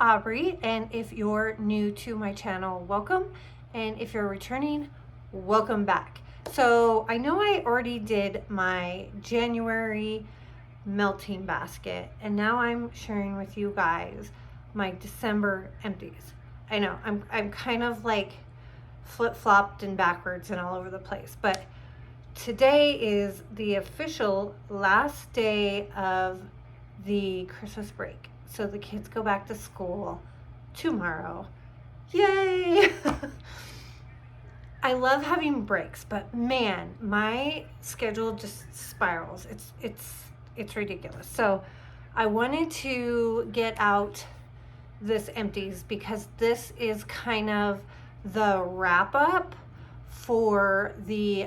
Aubrey, and if you're new to my channel, welcome, and if you're returning, welcome back. So I know I already did my January melting basket, and now I'm sharing with you guys my December empties. I know I'm kind of like flip-flopped and backwards and all over the place, but today is the official last day of the Christmas break. So the kids go back to school tomorrow. Yay! I love having breaks, but man, my schedule just spirals. It's ridiculous. So I wanted to get out this empties because this is kind of the wrap up for the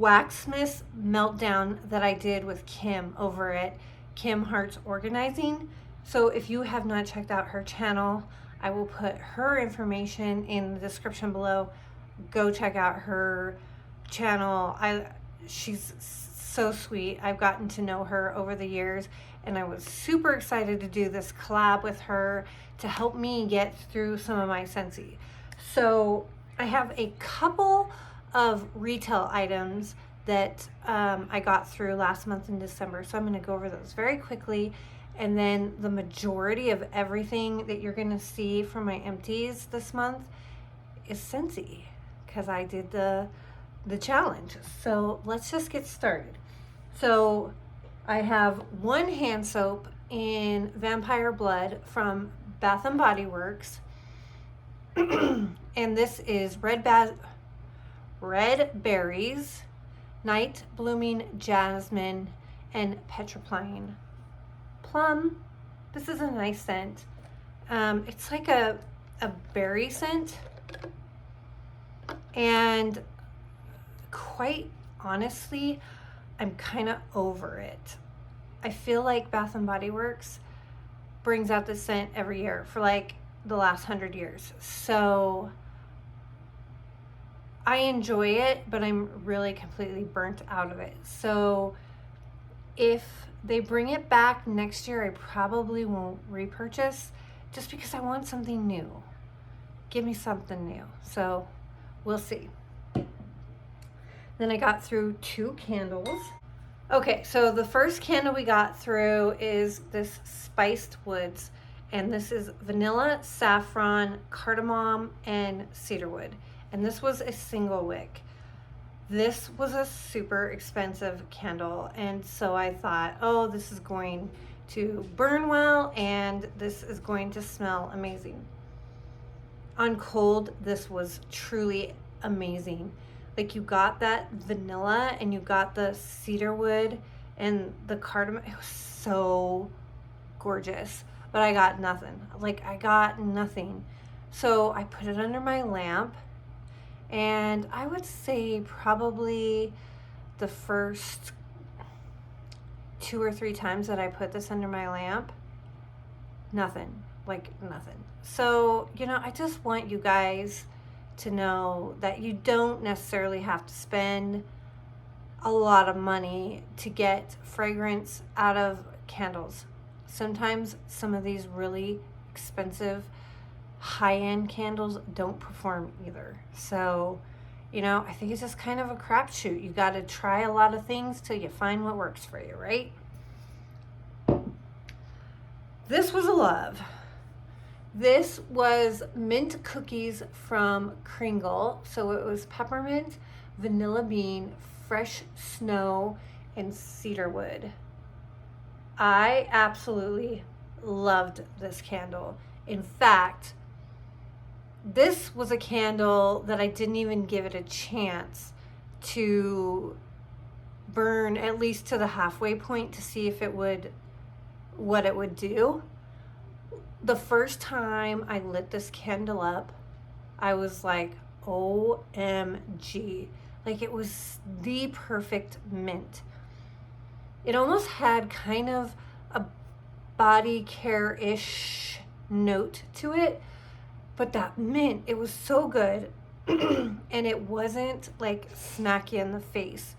Waxmas Meltdown that I did with Kim over at Kim Hearts Organizing. So if you have not checked out her channel, I will put her information in the description below. Go check out her channel. She's so sweet. I've gotten to know her over the years, and I was super excited to do this collab with her to help me get through some of my Scentsy. So I have a couple of retail items that I got through last month in December. So I'm going to go over those very quickly. And then the majority of everything that you're going to see from my empties this month is Scentsy, because I did the challenge. So let's just get started. So I have one hand soap in Vampire Blood from Bath & Body Works. And this is Red Berries, Night Blooming Jasmine, and Petrifying Plum. This is a nice scent. It's like a berry scent, and quite honestly, I'm kind of over it. I feel like Bath & Body Works brings out this scent every year for like the last 100 years. So I enjoy it, but I'm really completely burnt out of it. So if they bring it back next year, I probably won't repurchase, just because I want something new. Give me something new. So we'll see. Then I got through 2 candles. Okay, so the first candle we got through is this Spiced Woods, and this is vanilla, saffron, cardamom, and cedarwood. And this was a single wick. This was a super expensive candle, and so I thought, oh, this is going to burn well, and this is going to smell amazing. On cold, this was truly amazing. Like, you got that vanilla and you got the cedarwood and the cardamom. It was so gorgeous, but I got nothing. Like, I got nothing. So I put it under my lamp, and I would say probably the first 2 or 3 times that I put this under my lamp, nothing, like nothing. So, you know, I just want you guys to know that you don't necessarily have to spend a lot of money to get fragrance out of candles. Sometimes some of these really expensive high-end candles don't perform either. So, you know, I think it's just kind of a crapshoot. You got to try a lot of things till you find what works for you, right? This was a love. This was mint cookies from Kringle. So it was peppermint, vanilla bean, fresh snow, and cedarwood. I absolutely loved this candle. In fact, this was a candle that I didn't even give it a chance to burn, at least to the halfway point, to see if it would, what it would do. The first time I lit this candle up, I was like, OMG. Like, it was the perfect mint. It almost had kind of a body care-ish note to it, but that mint, it was so good. And it wasn't like smack you in the face.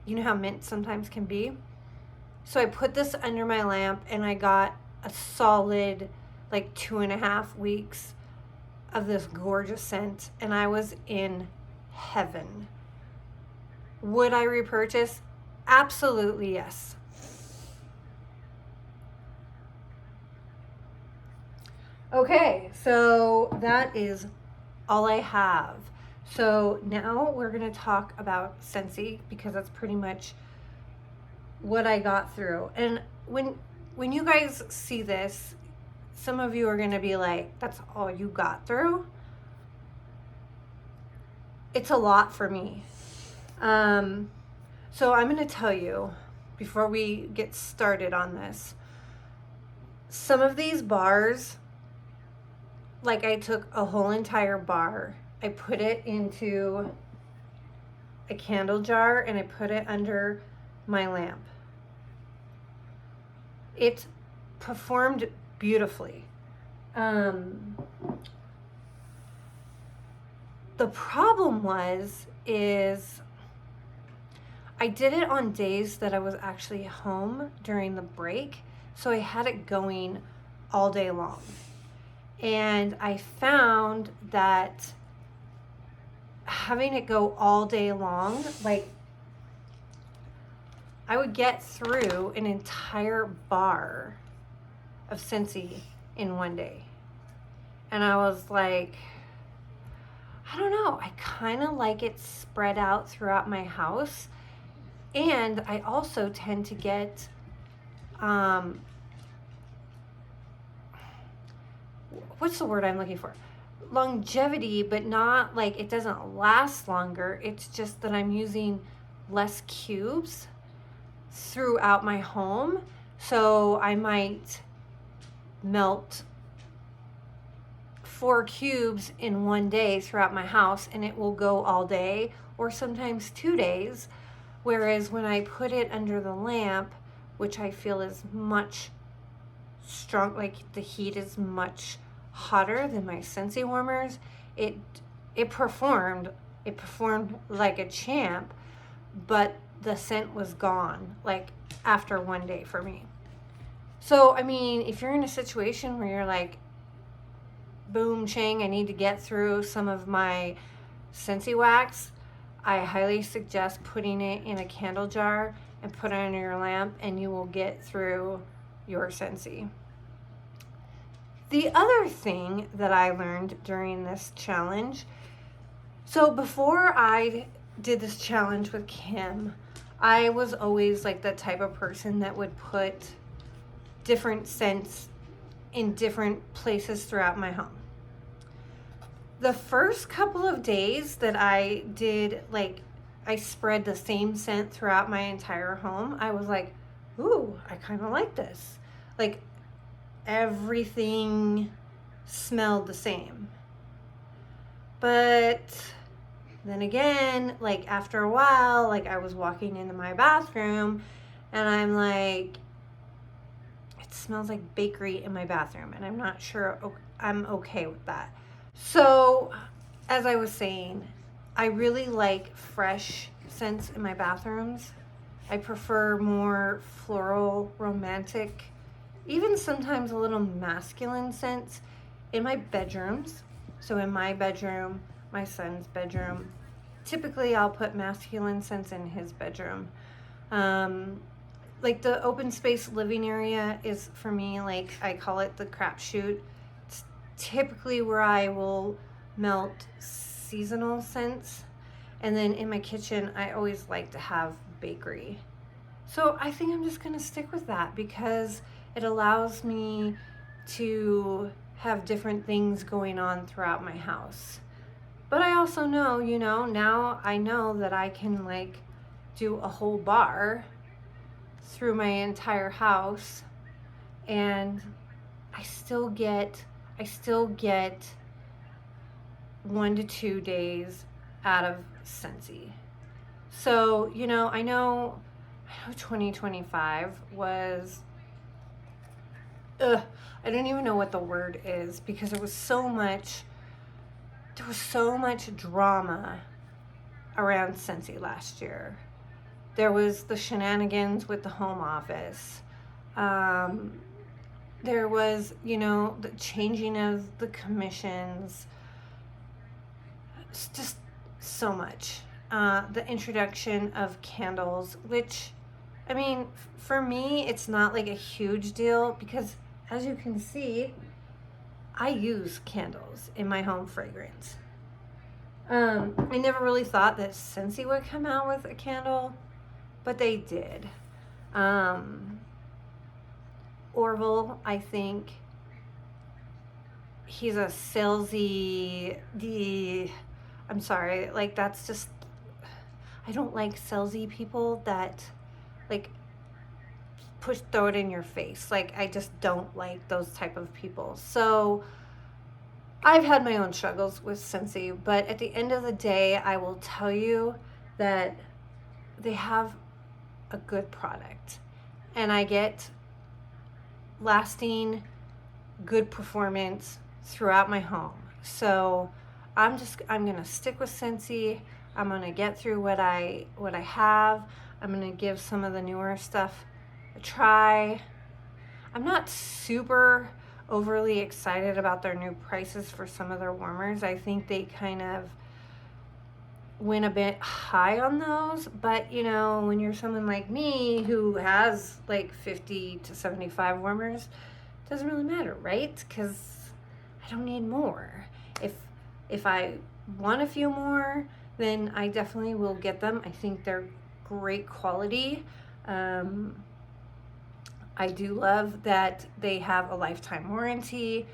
You know how mint sometimes can be? So I put this under my lamp, and I got a solid like 2.5 weeks of this gorgeous scent, and I was in heaven. Would I repurchase? Absolutely yes. Okay, so that is all I have. So now we're going to talk about Scentsy, because that's pretty much what I got through. And when you guys see this, some of you are going to be like, that's all you got through? It's a lot for me. So I'm going to tell you, before we get started on this, some of these bars, like I took a whole entire bar, I put it into a candle jar, and I put it under my lamp. It performed beautifully. The problem is I did it on days that I was actually home during the break, so I had it going all day long. And I found that having it go all day long, like, I would get through an entire bar of Scentsy in one day. And I was like, I don't know, I kind of like it spread out throughout my house. And I also tend to get what's the word I'm looking for? Longevity, but not like it doesn't last longer. It's just that I'm using less cubes throughout my home. So I might melt 4 cubes in one day throughout my house, and it will go all day, or sometimes 2 days. Whereas when I put it under the lamp, which I feel is much strong, like the heat is much hotter than my Scentsy warmers, it performed like a champ, but the scent was gone like after one day for me. So I mean, if you're in a situation where you're like, boom chang, I need to get through some of my Scentsy wax, I highly suggest putting it in a candle jar and put it under your lamp, and you will get through your Scentsy. The other thing that I learned during this challenge, so before I did this challenge with Kim, I was always like the type of person that would put different scents in different places throughout my home. The first couple of days that I did, like, I spread the same scent throughout my entire home, I was like, ooh, I kind of like this. Like, everything smelled the same. But then again, like, after a while, like, I was walking into my bathroom and I'm like, it smells like bakery in my bathroom, and I'm not sure I'm okay with that. So, as I was saying, I really like fresh scents in my bathrooms. I prefer more floral, romantic, even sometimes a little masculine scents in my bedrooms. So in my bedroom, my son's bedroom, typically I'll put masculine scents in his bedroom. Like the open space living area is, for me, like, I call it the crapshoot. It's typically where I will melt seasonal scents. And then in my kitchen, I always like to have bakery. So I think I'm just going to stick with that, because it allows me to have different things going on throughout my house. But I also know, now I know that I can, like, do a whole bar through my entire house, and I still get 1 to 2 days out of Scentsy. So, I know 2025 was, I don't even know what the word is, because there was so much drama around Scentsy last year. There was the shenanigans with the home office. there was, you know, the changing of the commissions. It's just so much. The introduction of candles, which, I mean, for me, it's not like a huge deal because, as you can see, I use candles in my home fragrance. I never really thought that Scentsy would come out with a candle, but they did. Orville, I think he's a salesy, I'm sorry, like that's just, I don't like salesy people that like throw it in your face. Like I just don't like those type of people. So I've had my own struggles with Scentsy, but at the end of the day, I will tell you that they have a good product, and I get lasting good performance throughout my home. So I'm gonna stick with Scentsy. I'm gonna get through what I have. I'm gonna give some of the newer stuff a try. I'm not super overly excited about their new prices for some of their warmers. I think they kind of went a bit high on those, but you know, when you're someone like me who has like 50 to 75 warmers, it doesn't really matter, right? Because I don't need more. If I want a few more, then I definitely will get them. I think they're great quality. I do love that they have a lifetime warranty.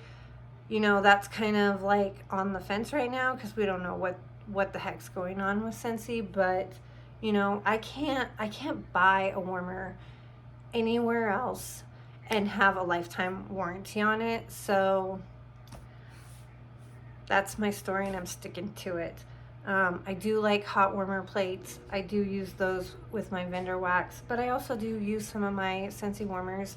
You know, that's kind of like on the fence right now because we don't know what the heck's going on with Scentsy, but you know, I can't buy a warmer anywhere else and have a lifetime warranty on it. So that's my story and I'm sticking to it. I do like hot warmer plates. I do use those with my vendor wax, but I also do use some of my Scentsy warmers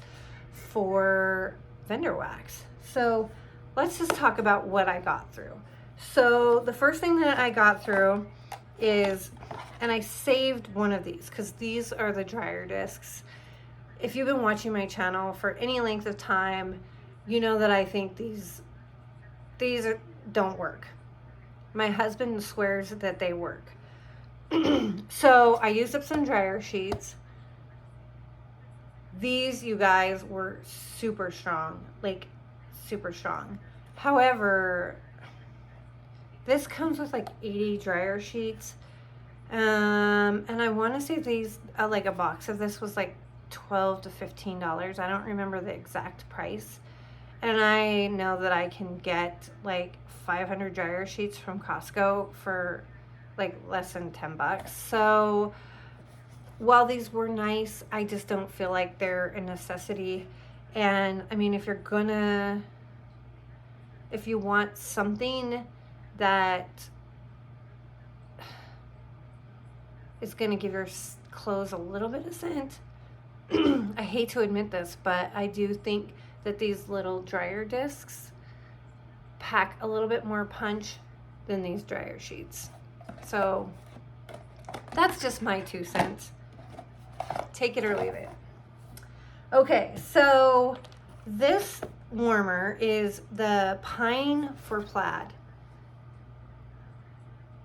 for vendor wax. So let's just talk about what I got through. So the first thing that I got through is, and I saved one of these because these are the dryer discs. If you've been watching my channel for any length of time, you know that I think these don't work. My husband swears that they work. So I used up some dryer sheets. These, you guys, were super strong, like super strong. However, this comes with like 80 dryer sheets. And I want to say these, like a box of this was like $12 to $15. I don't remember the exact price. And I know that I can get like 500 dryer sheets from Costco for like less than $10. So while these were nice, I just don't feel like they're a necessity. And I mean, if you want something that is gonna give your clothes a little bit of scent, I hate to admit this, but I do think that these little dryer discs pack a little bit more punch than these dryer sheets. So that's just my 2 cents. Take it or leave it. Okay, so this warmer is the Pine for Plaid.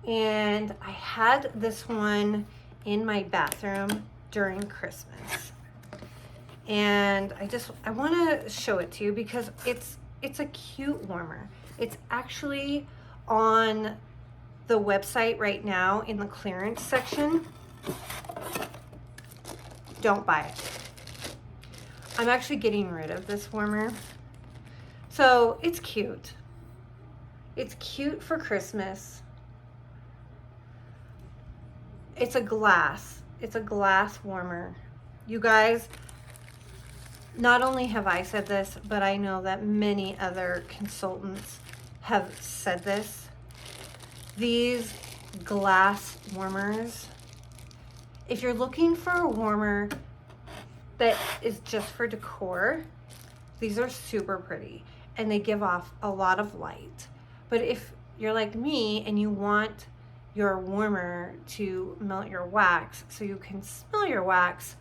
And I had this one in my bathroom during Christmas. And I want to show it to you because it's a cute warmer. It's actually on the website right now in the clearance section. Don't buy it. I'm actually getting rid of this warmer. So it's cute. It's cute for Christmas. It's a glass warmer. You guys, not only have I said this, but I know that many other consultants have said this. These glass warmers, if you're looking for a warmer that is just for decor, these are super pretty and they give off a lot of light. But if you're like me and you want your warmer to melt your wax so you can smell your wax,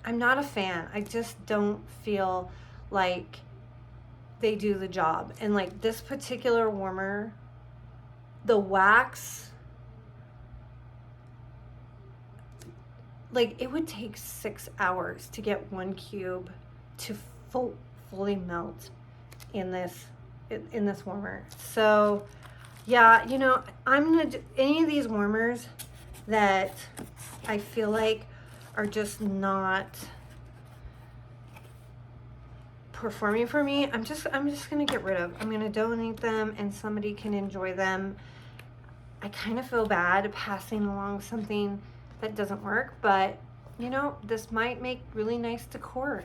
I'm not a fan. I just don't feel like they do the job. And like this particular warmer, the wax, like it would take 6 hours to get 1 cube to fully melt in this warmer. So yeah, you know, I'm gonna do any of these warmers that I feel like are just not performing for me, I'm just gonna get rid of. I'm gonna donate them and somebody can enjoy them. I kind of feel bad passing along something that doesn't work, but you know, this might make really nice decor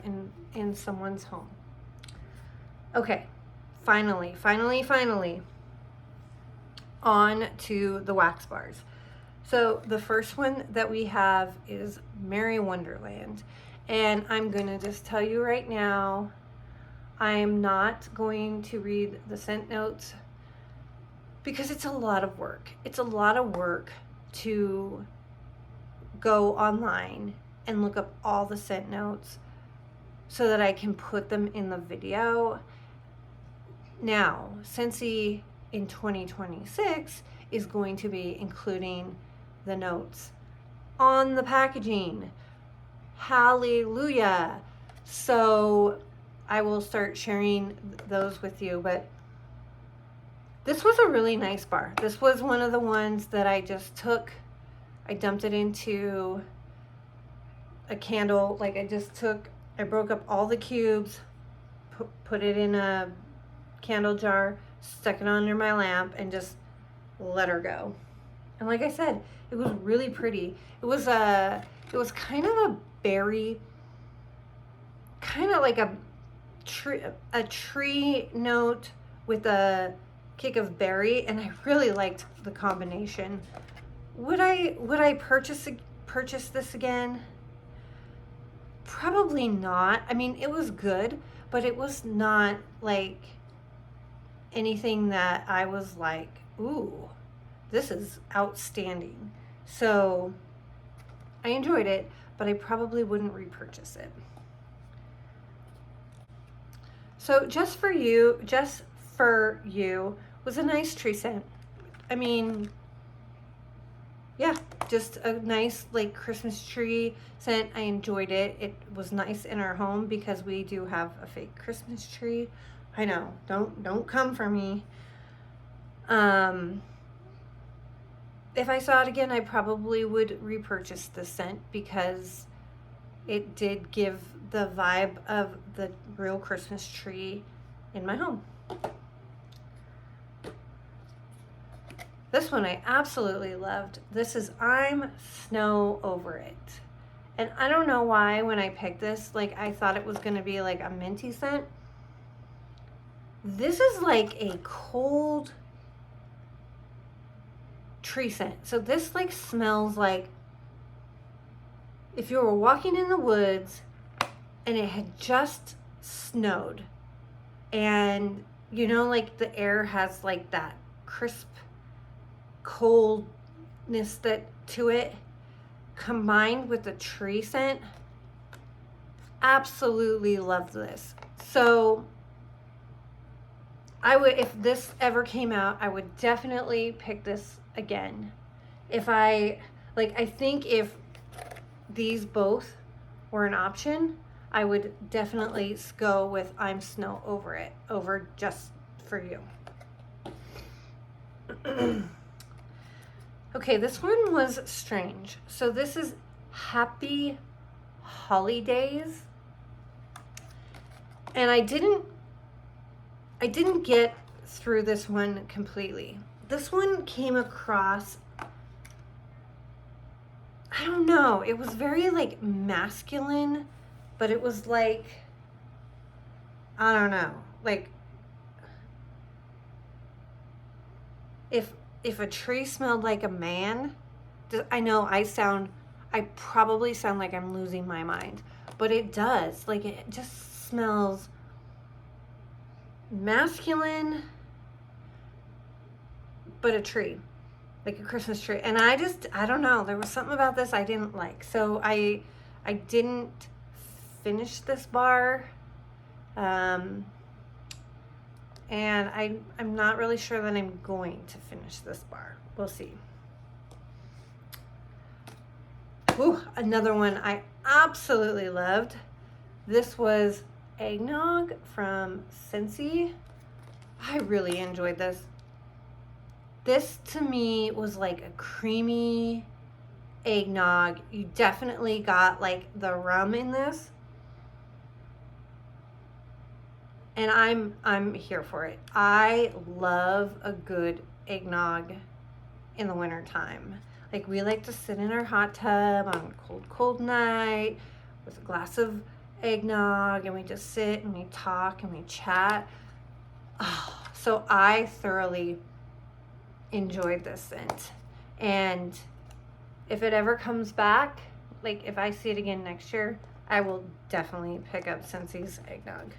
in someone's home. Okay, finally, on to the wax bars. So the first one that we have is Merry Wonderland. And I'm gonna just tell you right now, I am not going to read the scent notes because it's a lot of work. It's a lot of work to go online and look up all the scent notes so that I can put them in the video. Now, Scentsy in 2026 is going to be including the notes on the packaging. Hallelujah. So I will start sharing those with you, but this was a really nice bar. This was one of the ones that I just took, I dumped it into a candle. Like I broke up all the cubes, put it in a candle jar, stuck it under my lamp, and just let her go. And like I said, it was really pretty. It was kind of a berry, kind of like a tree note with a kick of berry, and I really liked the combination. Would I purchase this again? Probably not. I mean, it was good, but it was not like anything that I was like, ooh, this is outstanding. So I enjoyed it, but I probably wouldn't repurchase it. So just for you was a nice tree scent. I mean, yeah, just a nice like Christmas tree scent. I enjoyed it. It was nice in our home because we do have a fake Christmas tree. I know, don't come for me. If I saw it again, I probably would repurchase the scent because it did give the vibe of the real Christmas tree in my home. This one I absolutely loved. This is I'm Snow Over It. And I don't know why when I picked this, like I thought it was gonna be like a minty scent. This is like a cold tree scent. So this like smells like if you were walking in the woods and it had just snowed, and you know, like the air has like that crisp coldness that to it combined with the tree scent. Absolutely love this. So I would, if this ever came out, I would definitely pick this again. I think if these both were an option, I would definitely go with I'm Snow Over It over Just For You. Okay, this one was strange. So this is Happy Holidays. And I didn't get through this one completely. This one came across, I don't know, it was very like masculine, but it was like, I don't know, like if a tree smelled like a man, I know I probably sound like I'm losing my mind, but it does. Like it just smells masculine, but a tree, like a Christmas tree. And I don't know, there was something about this I didn't like. So I didn't finish this bar. And I'm not really sure that I'm going to finish this bar. We'll see. Ooh, another one I absolutely loved. This was Eggnog from Scentsy. I really enjoyed this. This to me was like a creamy eggnog. You definitely got like the rum in this. And I'm here for it. I love a good eggnog in the winter time. Like, we like to sit in our hot tub on a cold night with a glass of eggnog, and we just sit and we talk and we chat. Oh, so I thoroughly enjoyed this scent. And if it ever comes back, like if I see it again next year, I will definitely pick up Scentsy's eggnog.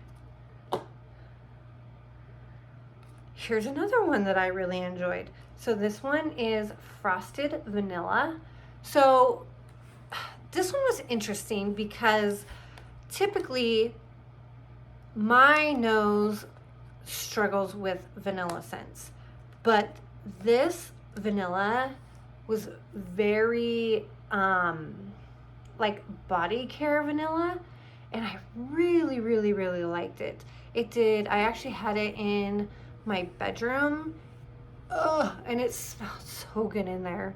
Here's another one that I really enjoyed. So this one is Frosted Vanilla. So this one was interesting because typically my nose struggles with vanilla scents, but this vanilla was very like body care vanilla, and I really liked it. I actually had it in my bedroom. And it smelled so good in there.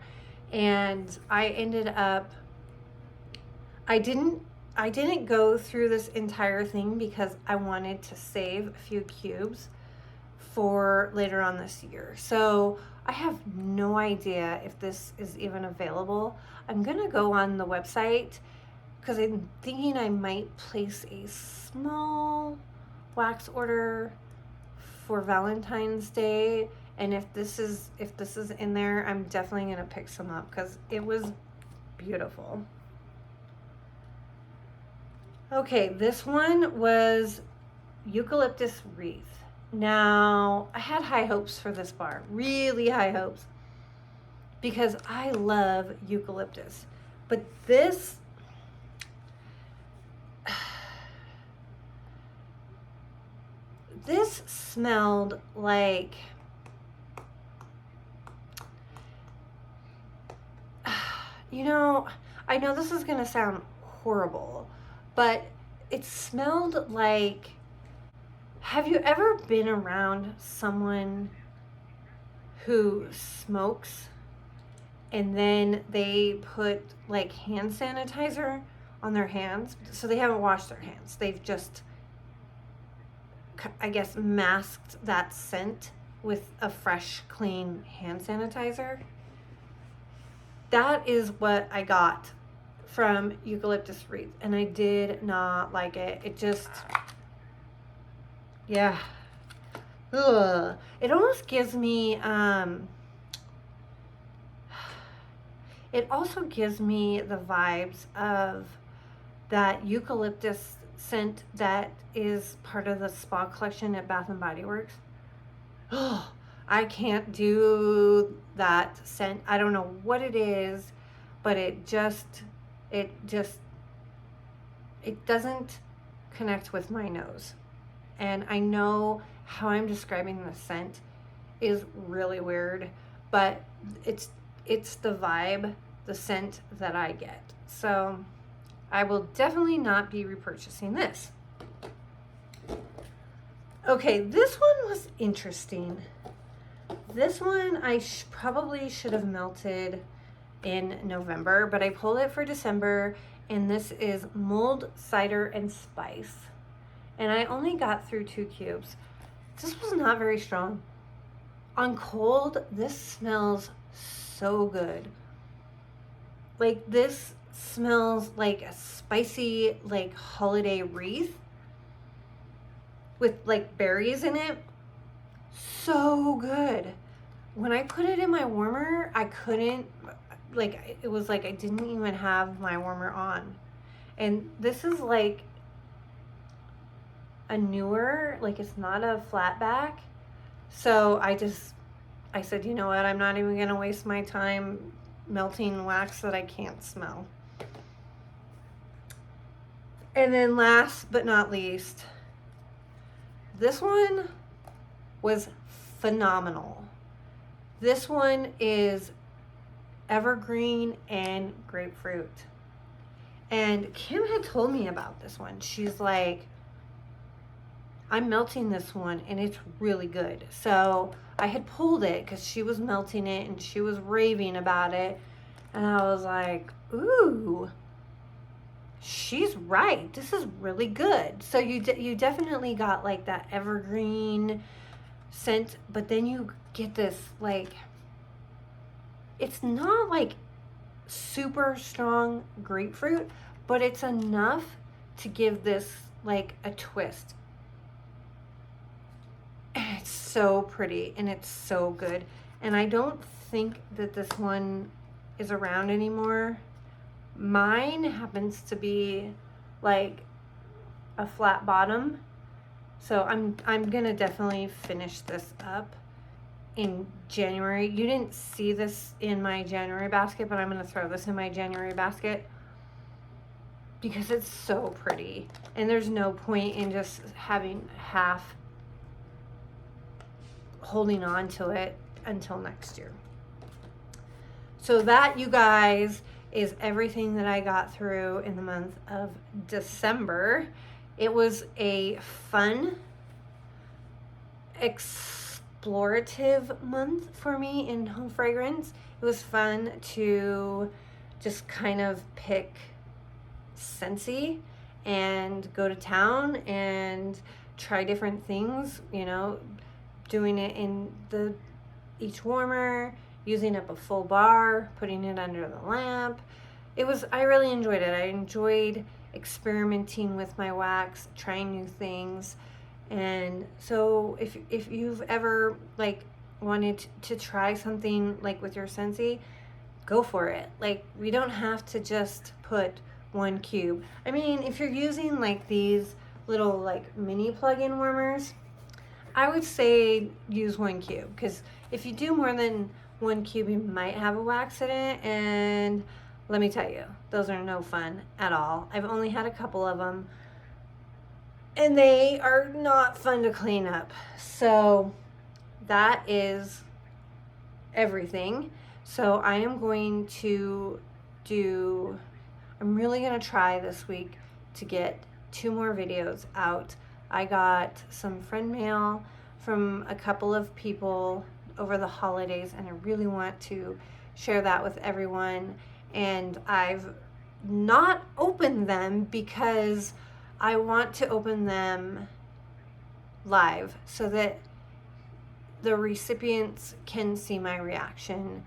And I ended up, I didn't go through this entire thing because I wanted to save a few cubes for later on this year. So I have no idea if this is even available. I'm gonna go on the website because I'm thinking I might place a small wax order for Valentine's Day. And if this is in there, I'm definitely gonna pick some up because it was beautiful. Okay, this one was Eucalyptus Wreath. Now, I had high hopes for this bar, really high hopes, because I love eucalyptus. But this, this smelled like, you know, I know this is gonna sound horrible, but it smelled like, have you ever been around someone who smokes and then they put like hand sanitizer on their hands? So they haven't washed their hands. They've just, I guess, masked that scent with a fresh, clean hand sanitizer. That is what I got from Eucalyptus Wreath, and I did not like it. It just, yeah. Ugh. It almost gives me, it also gives me the vibes of that eucalyptus scent that is part of the spa collection at Bath and Body Works. Oh, I can't do that scent. I don't know what it is, but it doesn't connect with my nose. And I know how I'm describing the scent is really weird, but it's the vibe, the scent that I get. So I will definitely not be repurchasing this. Okay, this one was interesting. This one I probably should have melted in November, but I pulled it for December, and this is Mulled Cider and Spice. And I only got through 2 cubes. This was not very strong. On cold, this smells so good. Like, this smells like a spicy, like, holiday wreath with like berries in it. So good. When I put it in my warmer, I couldn't, like, it was like I didn't even have my warmer on. And this is like a newer, like, it's not a flat back. So I said, you know what, I'm not even gonna waste my time melting wax that I can't smell. And then last but not least, this one was phenomenal. This one is evergreen and grapefruit. And Kim had told me about this one. She's like, I'm melting this one and it's really good. So I had pulled it because she was melting it and she was raving about it. And I was like, ooh, she's right. This is really good. So you definitely got like that evergreen scent, but then you get this like, it's not like super strong grapefruit, but it's enough to give this like a twist. And it's so pretty and it's so good. And I don't think that this one is around anymore. Mine happens to be like a flat bottom. So I'm gonna definitely finish this up in January. You didn't see this in my January basket, but I'm gonna throw this in my January basket because it's so pretty. And there's no point in just having half holding on to it until next year. So that, you guys, is everything that I got through in the month of December. It was a fun, explorative month for me in home fragrance. It was fun to just kind of pick Scentsy and go to town and try different things, you know, doing it in each warmer, using up a full bar, putting it under the lamp. I really enjoyed it. I enjoyed experimenting with my wax, trying new things. And so if you've ever like wanted to try something like with your Scentsy, go for it. Like, we don't have to just put 1 cube. I mean, if you're using like these little like mini plug-in warmers, I would say use 1 cube, because if you do more than 1 cube, you might have a wax in it, and let me tell you, those are no fun at all. I've only had a couple of them, and they are not fun to clean up. So that is everything. So I am going to I'm really going to try this week to get 2 more videos out. I got some friend mail from a couple of people over the holidays, and I really want to share that with everyone. And I've not opened them because I want to open them live so that the recipients can see my reaction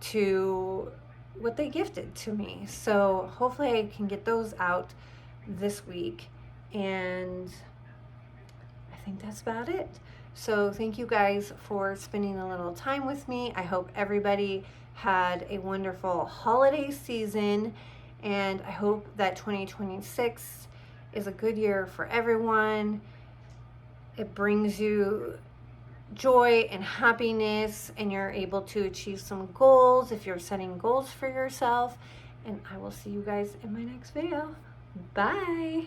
to what they gifted to me. So hopefully I can get those out this week, and I think that's about it. So thank you guys for spending a little time with me. I hope everybody had a wonderful holiday season, and I hope that 2026 is a good year for everyone. It brings you joy and happiness, and you're able to achieve some goals if you're setting goals for yourself. And I will see you guys in my next video. Bye.